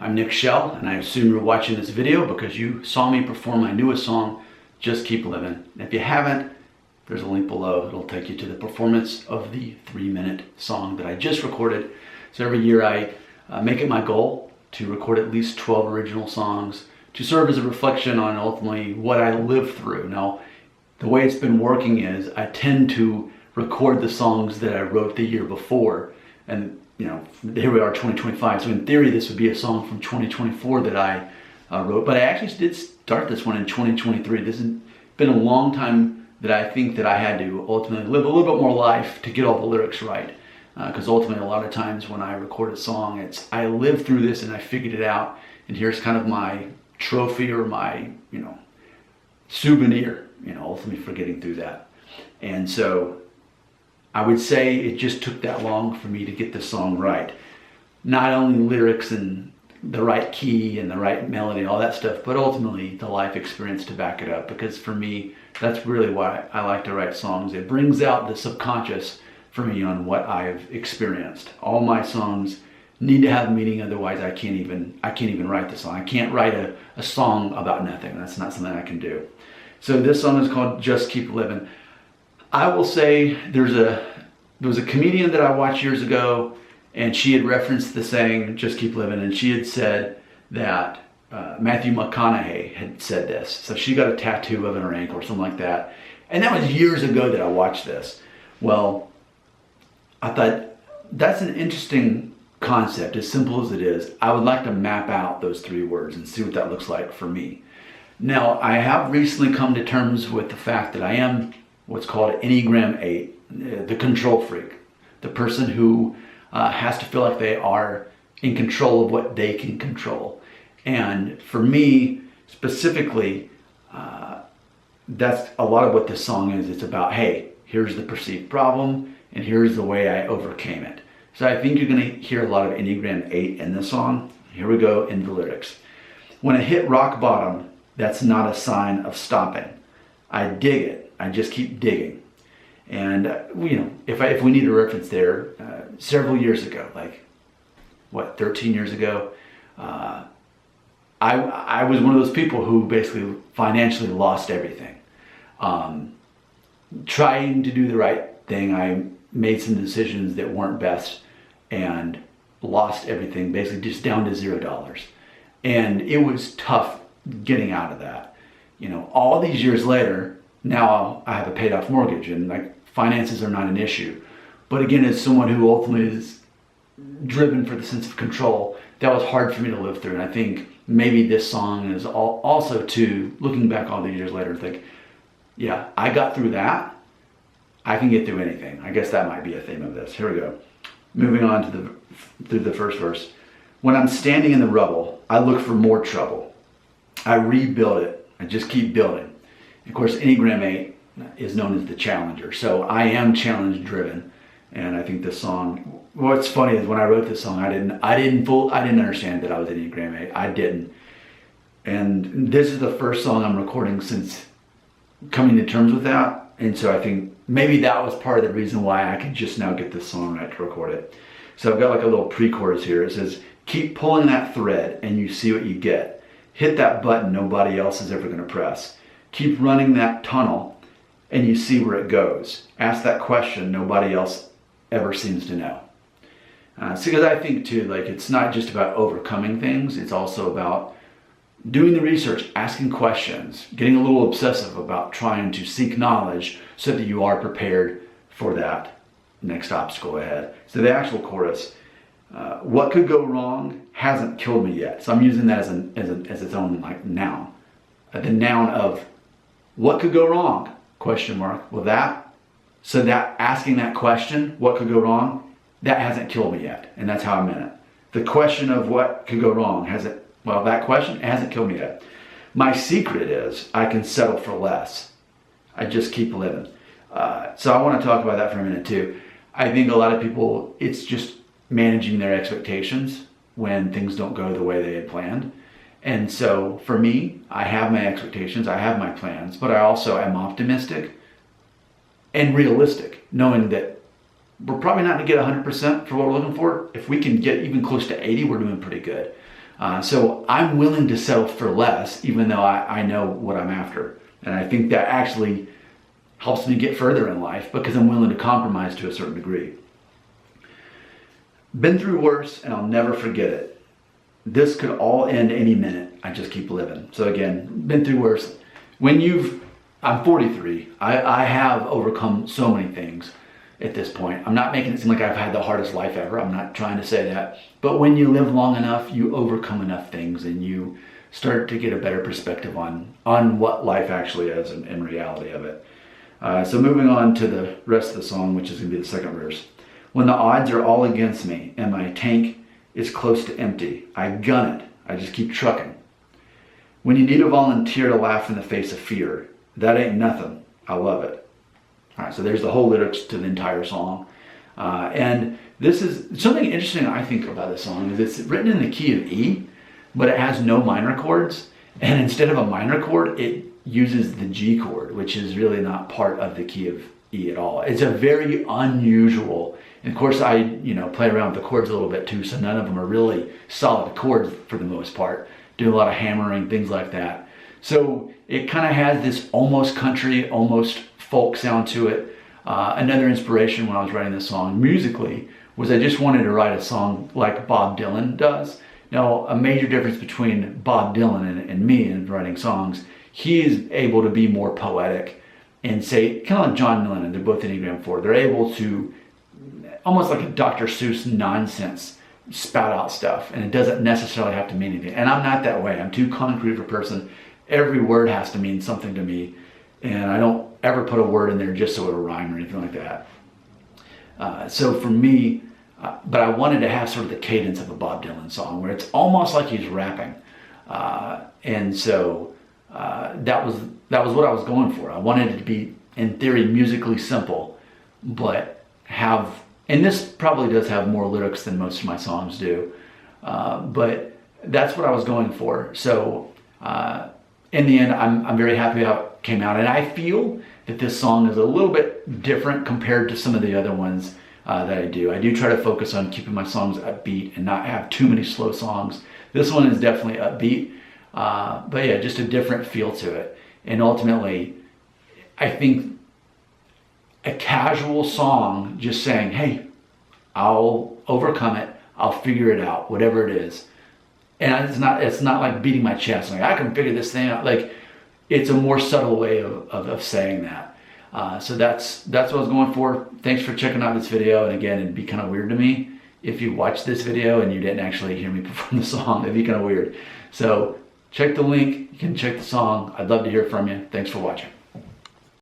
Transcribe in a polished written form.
I'm Nick Shell, and I assume you're watching this video because you saw me perform my newest song, Just Keep Livin'. And if you haven't, there's a link below. It'll take you to the performance of the 3-minute song that I just recorded. So every year I make it my goal to record at least 12 original songs to serve as a reflection on ultimately what I lived through. Now, the way it's been working is I tend to record the songs that I wrote the year before, and here we are, 2025. So in theory, this would be a song from 2024 that I wrote, but I actually did start this one in 2023. This has been a long time that I think that I had to ultimately live a little bit more life to get all the lyrics right. Because ultimately, a lot of times when I record a song, I lived through this and I figured it out, and here's kind of my trophy or my, souvenir, ultimately for getting through that. And so I would say it just took that long for me to get the song right. Not only lyrics and the right key and the right melody, all that stuff, but ultimately the life experience to back it up. Because for me, that's really why I like to write songs. It brings out the subconscious for me on what I've experienced. All my songs need to have meaning, otherwise I can't even write the song. I can't write a song about nothing. That's not something I can do. So this song is called Just Keep Livin'. I will say there was a comedian that I watched years ago, and she had referenced the saying, just keep living, and she had said that Matthew McConaughey had said this. So she got a tattoo of it on her ankle or something like that. And that was years ago that I watched this. Well, I thought that's an interesting concept, as simple as it is. I would like to map out those 3 words and see what that looks like for me. Now, I have recently come to terms with the fact that I am what's called Enneagram 8, the control freak, the person who has to feel like they are in control of what they can control. And for me, specifically, that's a lot of what this song is. It's about, hey, here's the perceived problem, and here's the way I overcame it. So I think you're going to hear a lot of Enneagram 8 in this song. Here we go in the lyrics. When I hit rock bottom, that's not a sign of stopping. I dig it. I just keep digging. And, if we need a reference there, several years ago, 13 years ago, I was one of those people who basically financially lost everything. Trying to do the right thing, I made some decisions that weren't best and lost everything, basically just down to $0. And it was tough getting out of that. All these years later, now I have a paid off mortgage and finances are not an issue. But again, as someone who ultimately is driven for the sense of control, that was hard for me to live through. And I think maybe this song is also to looking back all these years later and think, yeah, I got through that. I can get through anything. I guess that might be a theme of this. Here we go. Moving on through the first verse. When I'm standing in the rubble, I look for more trouble. I rebuild it. I just keep building. Of course, Enneagram 8 is known as the challenger. So I am challenge driven. And I think this song, what's funny is when I wrote this song, I didn't understand that I was Enneagram 8. I didn't. And this is the first song I'm recording since coming to terms with that. And so I think maybe that was part of the reason why I could just now get this song right to record it. So I've got a little pre-chorus here. It says, keep pulling that thread and you see what you get. Hit that button nobody else is ever going to press. Keep running that tunnel and you see where it goes. Ask that question nobody else ever seems to know. Because I think too, it's not just about overcoming things. It's also about doing the research, asking questions, getting a little obsessive about trying to seek knowledge so that you are prepared for that next obstacle ahead. So the actual chorus, what could go wrong hasn't killed me yet. So I'm using that as its own noun. The noun of what could go wrong? Question mark. Well, that asking that question, what could go wrong, that hasn't killed me yet. And that's how I meant it. The question of what could go wrong that question hasn't killed me yet. My secret is I can settle for less. I just keep living. So I want to talk about that for a minute too. I think a lot of people, it's just managing their expectations when things don't go the way they had planned. And so for me, I have my expectations, I have my plans, but I also am optimistic and realistic, knowing that we're probably not going to get 100% for what we're looking for. If we can get even close to 80, we're doing pretty good. So I'm willing to settle for less, even though I know what I'm after. And I think that actually helps me get further in life because I'm willing to compromise to a certain degree. Been through worse and I'll never forget it. This could all end any minute. I just keep living. So again, been through worse. I'm 43. I have overcome so many things at this point. I'm not making it seem like I've had the hardest life ever. I'm not trying to say that. But when you live long enough, you overcome enough things and you start to get a better perspective on what life actually is and reality of it. So moving on to the rest of the song, which is going to be the second verse. When the odds are all against me and my tank is close to empty, I gun it. I just keep trucking. When you need a volunteer to laugh in the face of fear, that ain't nothing. I love it. All right, so there's the whole lyrics to the entire song. And this is something interesting I think about this song is it's written in the key of E, but it has no minor chords. And instead of a minor chord, it uses the G chord, which is really not part of the key of E at all. It's a very unusual, and of course I play around with the chords a little bit too, so none of them are really solid chords for the most part. Do a lot of hammering, things like that. So it kind of has this almost country, almost folk sound to it. Another inspiration when I was writing this song musically was I just wanted to write a song like Bob Dylan does. Now, a major difference between Bob Dylan and me in writing songs, he is able to be more poetic and say, kind of like John Lennon, they're both Enneagram 4, they're able to, almost like a Dr. Seuss nonsense, spout out stuff, and it doesn't necessarily have to mean anything. And I'm not that way. I'm too concrete of a person. Every word has to mean something to me, and I don't ever put a word in there just so it'll rhyme or anything like that. So for me, but I wanted to have sort of the cadence of a Bob Dylan song where it's almost like he's rapping. And so that was what I was going for. I wanted it to be, in theory, musically simple, but and this probably does have more lyrics than most of my songs do, but that's what I was going for. So in the end, I'm very happy how it came out, and I feel that this song is a little bit different compared to some of the other ones that I do. I do try to focus on keeping my songs upbeat and not have too many slow songs. This one is definitely upbeat, but yeah, just a different feel to it. And ultimately, I think a casual song just saying, hey, I'll overcome it, I'll figure it out, whatever it is. And it's not like beating my chest, like I can figure this thing out. Like, it's a more subtle way of saying that. So that's what I was going for. Thanks for checking out this video. And again, it'd be kind of weird to me if you watched this video and you didn't actually hear me perform the song. It'd be kind of weird. So check the link. You can check the song. I'd love to hear from you. Thanks for watching.